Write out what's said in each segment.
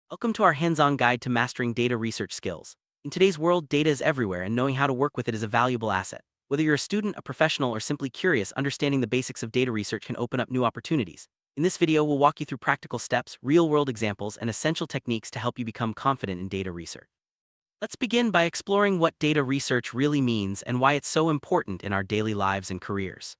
Welcome to our hands-on guide to mastering data research skills. In today's world, data is everywhere, and knowing how to work with it is a valuable asset. Whether you're a student, a professional, or simply curious, understanding the basics of data research can open up new opportunities. In this video, we'll walk you through practical steps, real-world examples, and essential techniques to help you become confident in data research. Let's begin by exploring what data research really means and why it's so important in our daily lives and careers.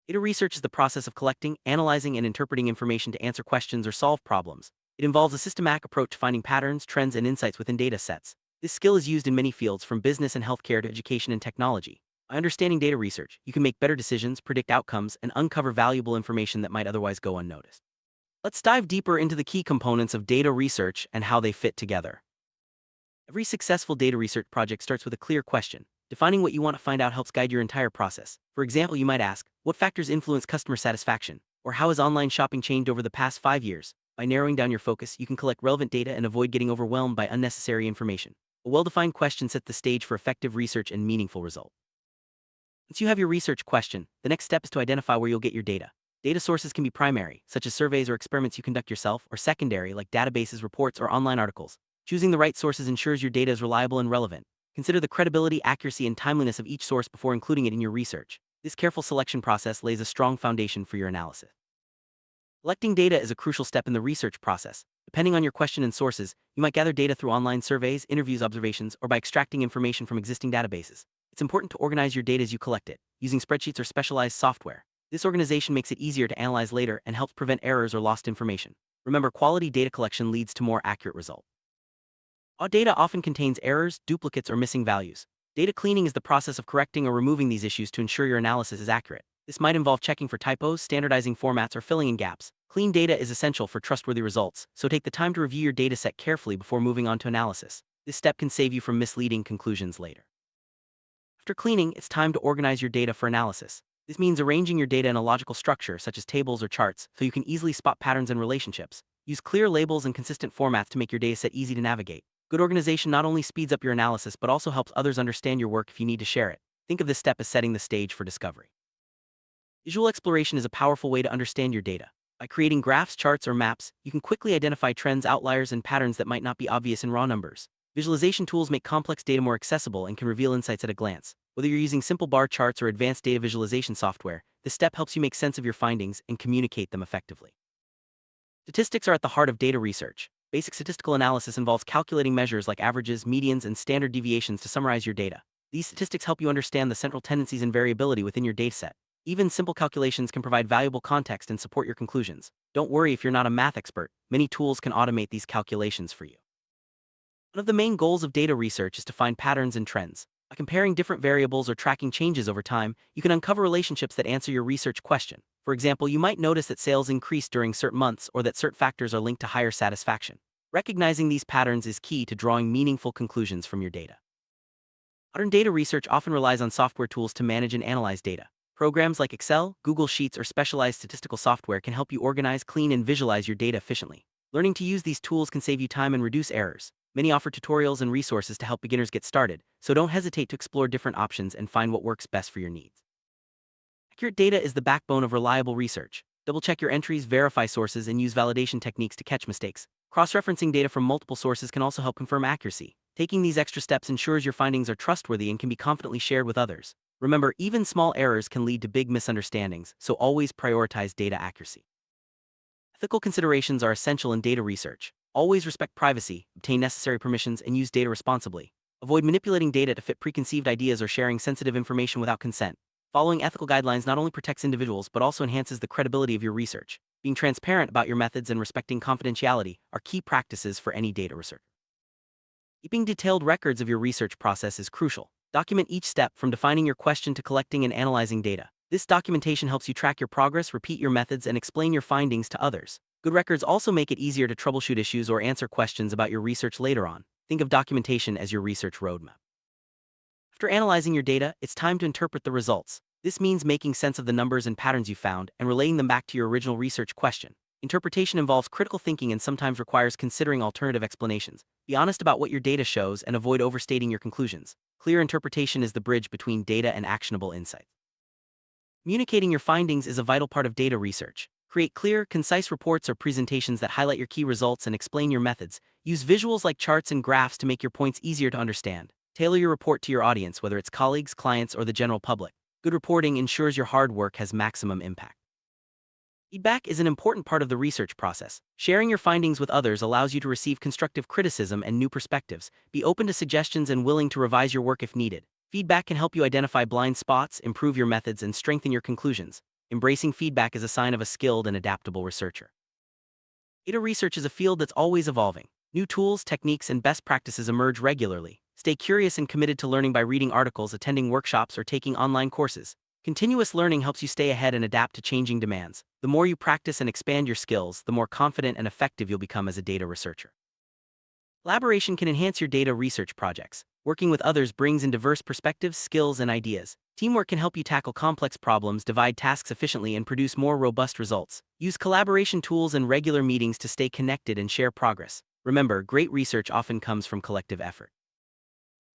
Data research is the process of collecting, analyzing, and interpreting information to answer questions or solve problems. It involves a systematic approach to finding patterns, trends, and insights within data sets. This skill is used in many fields, from business and healthcare to education and technology. By understanding data research, you can make better decisions, predict outcomes, and uncover valuable information that might otherwise go unnoticed. Let's dive deeper into the key components of data research and how they fit together. Every successful data research project starts with a clear question. Defining what you want to find out helps guide your entire process. For example, you might ask, what factors influence customer satisfaction? Or how has online shopping changed over the past 5 years? By narrowing down your focus, you can collect relevant data and avoid getting overwhelmed by unnecessary information. A well-defined question sets the stage for effective research and meaningful results. Once you have your research question, the next step is to identify where you'll get your data. Data sources can be primary, such as surveys or experiments you conduct yourself, or secondary, like databases, reports, or online articles. Choosing the right sources ensures your data is reliable and relevant. Consider the credibility, accuracy, and timeliness of each source before including it in your research. This careful selection process lays a strong foundation for your analysis. Collecting data is a crucial step in the research process. Depending on your question and sources, you might gather data through online surveys, interviews, observations, or by extracting information from existing databases. It's important to organize your data as you collect it, using spreadsheets or specialized software. This organization makes it easier to analyze later and helps prevent errors or lost information. Remember, quality data collection leads to more accurate results. Raw data often contains errors, duplicates, or missing values. Data cleaning is the process of correcting or removing these issues to ensure your analysis is accurate. This might involve checking for typos, standardizing formats, or filling in gaps. Clean data is essential for trustworthy results, so take the time to review your dataset carefully before moving on to analysis. This step can save you from misleading conclusions later. After cleaning, it's time to organize your data for analysis. This means arranging your data in a logical structure, such as tables or charts, so you can easily spot patterns and relationships. Use clear labels and consistent formats to make your dataset easy to navigate. Good organization not only speeds up your analysis but also helps others understand your work if you need to share it. Think of this step as setting the stage for discovery. Visual exploration is a powerful way to understand your data. By creating graphs, charts, or maps, you can quickly identify trends, outliers, and patterns that might not be obvious in raw numbers. Visualization tools make complex data more accessible and can reveal insights at a glance. Whether you're using simple bar charts or advanced data visualization software, this step helps you make sense of your findings and communicate them effectively. Statistics are at the heart of data research. Basic statistical analysis involves calculating measures like averages, medians, and standard deviations to summarize your data. These statistics help you understand the central tendencies and variability within your dataset. Even simple calculations can provide valuable context and support your conclusions. Don't worry if you're not a math expert, many tools can automate these calculations for you. One of the main goals of data research is to find patterns and trends. By comparing different variables or tracking changes over time, you can uncover relationships that answer your research question. For example, you might notice that sales increase during certain months or that certain factors are linked to higher satisfaction. Recognizing these patterns is key to drawing meaningful conclusions from your data. Modern data research often relies on software tools to manage and analyze data. Programs like Excel, Google Sheets, or specialized statistical software can help you organize, clean, and visualize your data efficiently. Learning to use these tools can save you time and reduce errors. Many offer tutorials and resources to help beginners get started, so don't hesitate to explore different options and find what works best for your needs. Accurate data is the backbone of reliable research. Double-check your entries, verify sources, and use validation techniques to catch mistakes. Cross-referencing data from multiple sources can also help confirm accuracy. Taking these extra steps ensures your findings are trustworthy and can be confidently shared with others. Remember, even small errors can lead to big misunderstandings, so always prioritize data accuracy. Ethical considerations are essential in data research. Always respect privacy, obtain necessary permissions, and use data responsibly. Avoid manipulating data to fit preconceived ideas or sharing sensitive information without consent. Following ethical guidelines not only protects individuals but also enhances the credibility of your research. Being transparent about your methods and respecting confidentiality are key practices for any data research. Keeping detailed records of your research process is crucial. Document each step from defining your question to collecting and analyzing data. This documentation helps you track your progress, repeat your methods, and explain your findings to others. Good records also make it easier to troubleshoot issues or answer questions about your research later on. Think of documentation as your research roadmap. After analyzing your data, it's time to interpret the results. This means making sense of the numbers and patterns you found and relaying them back to your original research question. Interpretation involves critical thinking and sometimes requires considering alternative explanations. Be honest about what your data shows and avoid overstating your conclusions. Clear interpretation is the bridge between data and actionable insights. Communicating your findings is a vital part of data research. Create clear, concise reports or presentations that highlight your key results and explain your methods. Use visuals like charts and graphs to make your points easier to understand. Tailor your report to your audience, whether it's colleagues, clients, or the general public. Good reporting ensures your hard work has maximum impact. Feedback is an important part of the research process. Sharing your findings with others allows you to receive constructive criticism and new perspectives. Be open to suggestions and willing to revise your work if needed. Feedback can help you identify blind spots, improve your methods, and strengthen your conclusions. Embracing feedback is a sign of a skilled and adaptable researcher. Data research is a field that's always evolving. New tools, techniques, and best practices emerge regularly. Stay curious and committed to learning by reading articles, attending workshops, or taking online courses. Continuous learning helps you stay ahead and adapt to changing demands. The more you practice and expand your skills, the more confident and effective you'll become as a data researcher. Collaboration can enhance your data research projects. Working with others brings in diverse perspectives, skills, and ideas. Teamwork can help you tackle complex problems, divide tasks efficiently, and produce more robust results. Use collaboration tools and regular meetings to stay connected and share progress. Remember, great research often comes from collective effort.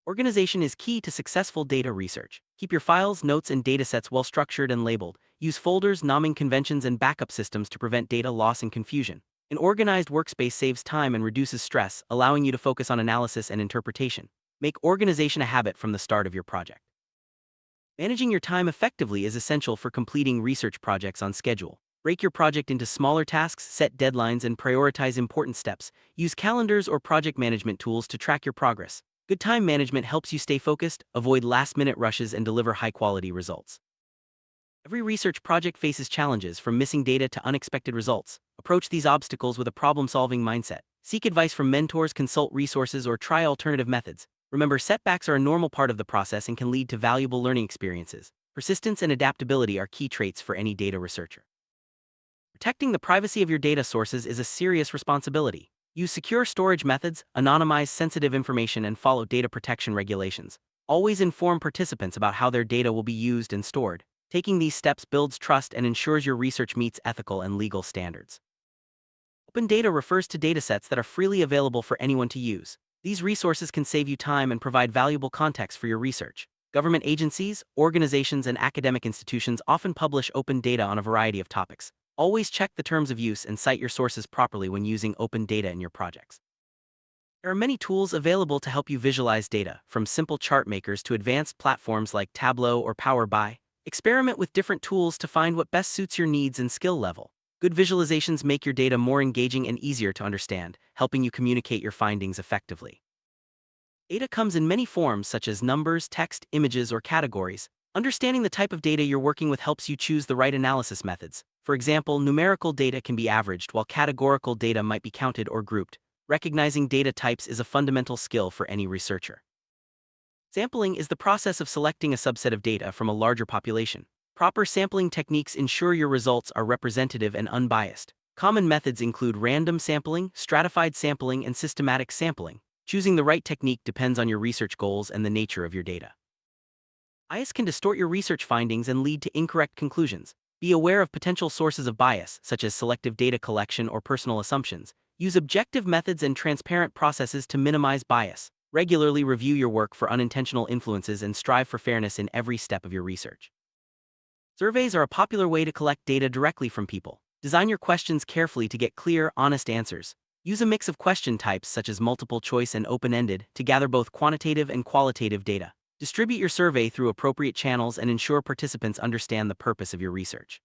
Organization is key to successful data research. Keep your files, notes, and datasets well structured and labeled. Use folders, naming conventions, and backup systems to prevent data loss and confusion. An organized workspace saves time and reduces stress, allowing you to focus on analysis and interpretation. Make organization a habit from the start of your project. Managing your time effectively is essential for completing research projects on schedule. Break your project into smaller tasks, set deadlines, and prioritize important steps. Use calendars or project management tools to track your progress. Good time management helps you stay focused, avoid last-minute rushes, and deliver high-quality results. Every research project faces challenges, from missing data to unexpected results. Approach these obstacles with a problem-solving mindset. Seek advice from mentors, consult resources, or try alternative methods. Remember, setbacks are a normal part of the process and can lead to valuable learning experiences. Persistence and adaptability are key traits for any data researcher. Protecting the privacy of your data sources is a serious responsibility. Use secure storage methods, anonymize sensitive information, and follow data protection regulations. Always inform participants about how their data will be used and stored. Taking these steps builds trust and ensures your research meets ethical and legal standards. Open data refers to datasets that are freely available for anyone to use. These resources can save you time and provide valuable context for your research. Government agencies, organizations, and academic institutions often publish open data on a variety of topics. Always check the terms of use and cite your sources properly when using open data in your projects. There are many tools available to help you visualize data, from simple chart makers to advanced platforms like Tableau or Power BI. Experiment with different tools to find what best suits your needs and skill level. Good visualizations make your data more engaging and easier to understand, helping you communicate your findings effectively. Data comes in many forms, such as numbers, text, images, or categories. Understanding the type of data you're working with helps you choose the right analysis methods. For example, numerical data can be averaged, while categorical data might be counted or grouped. Recognizing data types is a fundamental skill for any researcher. Sampling is the process of selecting a subset of data from a larger population. Proper sampling techniques ensure your results are representative and unbiased. Common methods include random sampling, stratified sampling, and systematic sampling. Choosing the right technique depends on your research goals and the nature of your data. Bias can distort your research findings and lead to incorrect conclusions. Be aware of potential sources of bias, such as selective data collection or personal assumptions. Use objective methods and transparent processes to minimize bias. Regularly review your work for unintentional influences and strive for fairness in every step of your research. Surveys are a popular way to collect data directly from people. Design your questions carefully to get clear, honest answers. Use a mix of question types, such as multiple choice and open-ended, to gather both quantitative and qualitative data. Distribute your survey through appropriate channels and ensure participants understand the purpose of your research.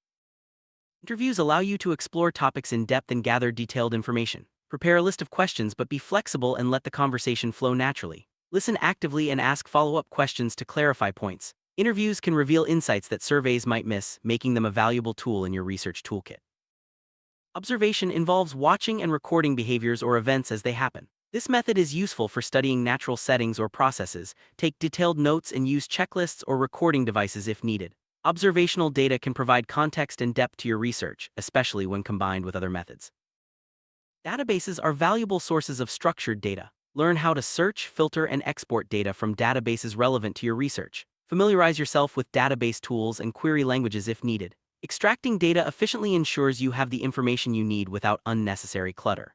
Interviews allow you to explore topics in depth and gather detailed information. Prepare a list of questions, but be flexible and let the conversation flow naturally. Listen actively and ask follow-up questions to clarify points. Interviews can reveal insights that surveys might miss, making them a valuable tool in your research toolkit. Observation involves watching and recording behaviors or events as they happen. This method is useful for studying natural settings or processes. Take detailed notes and use checklists or recording devices if needed. Observational data can provide context and depth to your research, especially when combined with other methods. Databases are valuable sources of structured data. Learn how to search, filter, and export data from databases relevant to your research. Familiarize yourself with database tools and query languages if needed. Extracting data efficiently ensures you have the information you need without unnecessary clutter.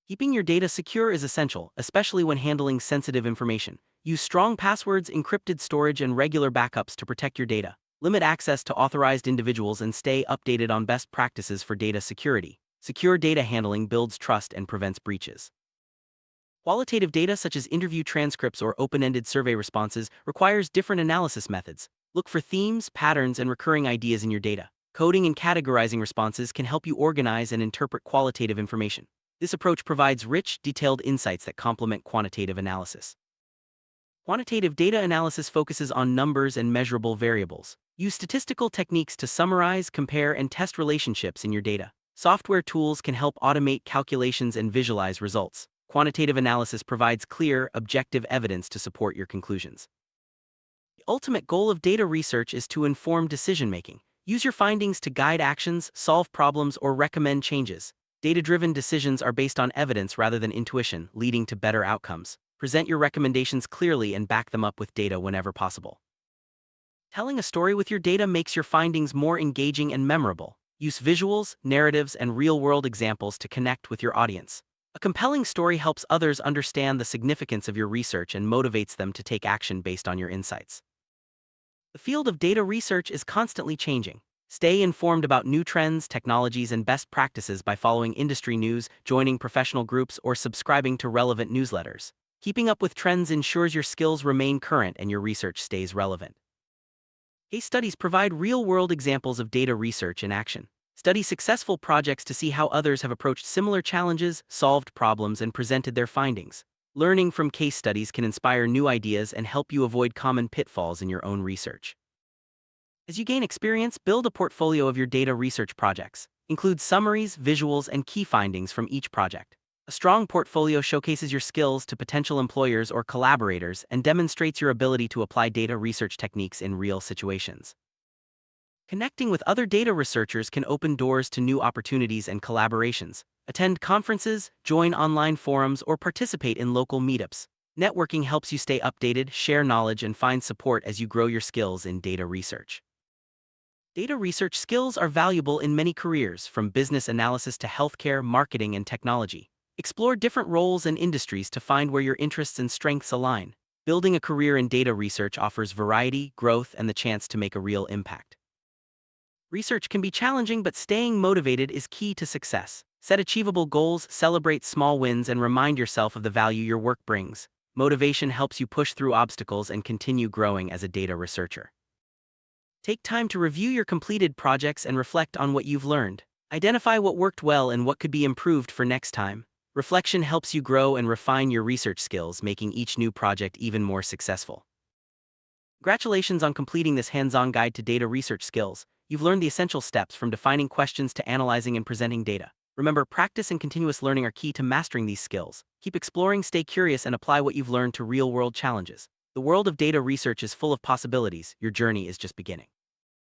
Keeping your data secure is essential, especially when handling sensitive information. Use strong passwords, encrypted storage, and regular backups to protect your data. Limit access to authorized individuals and stay updated on best practices for data security. Secure data handling builds trust and prevents breaches. Qualitative data such as interview transcripts or open-ended survey responses requires different analysis methods. Look for themes, patterns, and recurring ideas in your data. Coding and categorizing responses can help you organize and interpret qualitative information. This approach provides rich, detailed insights that complement quantitative analysis. Quantitative data analysis focuses on numbers and measurable variables. Use statistical techniques to summarize, compare, and test relationships in your data. Software tools can help automate calculations and visualize results. Quantitative analysis provides clear, objective evidence to support your conclusions. The ultimate goal of data research is to inform decision-making. Use your findings to guide actions, solve problems, or recommend changes. Data-driven decisions are based on evidence rather than intuition, leading to better outcomes. Present your recommendations clearly and back them up with data whenever possible. Telling a story with your data makes your findings more engaging and memorable. Use visuals, narratives, and real-world examples to connect with your audience. A compelling story helps others understand the significance of your research and motivates them to take action based on your insights. The field of data research is constantly changing. Stay informed about new trends, technologies, and best practices by following industry news, joining professional groups, or subscribing to relevant newsletters. Keeping up with trends ensures your skills remain current and your research stays relevant. Case studies provide real-world examples of data research in action. Study successful projects to see how others have approached similar challenges, solved problems, and presented their findings. Learning from case studies can inspire new ideas and help you avoid common pitfalls in your own research. As you gain experience, build a portfolio of your data research projects. Include summaries, visuals, and key findings from each project. A strong portfolio showcases your skills to potential employers or collaborators and demonstrates your ability to apply data research techniques in real situations. Connecting with other data researchers can open doors to new opportunities and collaborations. Attend conferences, join online forums, or participate in local meetups. Networking helps you stay updated, share knowledge, and find support as you grow your skills in data research. Data research skills are valuable in many careers, from business analysis to healthcare, marketing, and technology. Explore different roles and industries to find where your interests and strengths align. Building a career in data research offers variety, growth, and the chance to make a real impact. Research can be challenging, but staying motivated is key to success. Set achievable goals, celebrate small wins, and remind yourself of the value your work brings. Motivation helps you push through obstacles and continue growing as a data researcher. Take time to review your completed projects and reflect on what you've learned. Identify what worked well and what could be improved for next time. Reflection helps you grow and refine your research skills, making each new project even more successful. Congratulations on completing this hands-on guide to data research skills. You've learned the essential steps from defining questions to analyzing and presenting data. Remember, practice and continuous learning are key to mastering these skills. Keep exploring, stay curious, and apply what you've learned to real-world challenges. The world of data research is full of possibilities. Your journey is just beginning.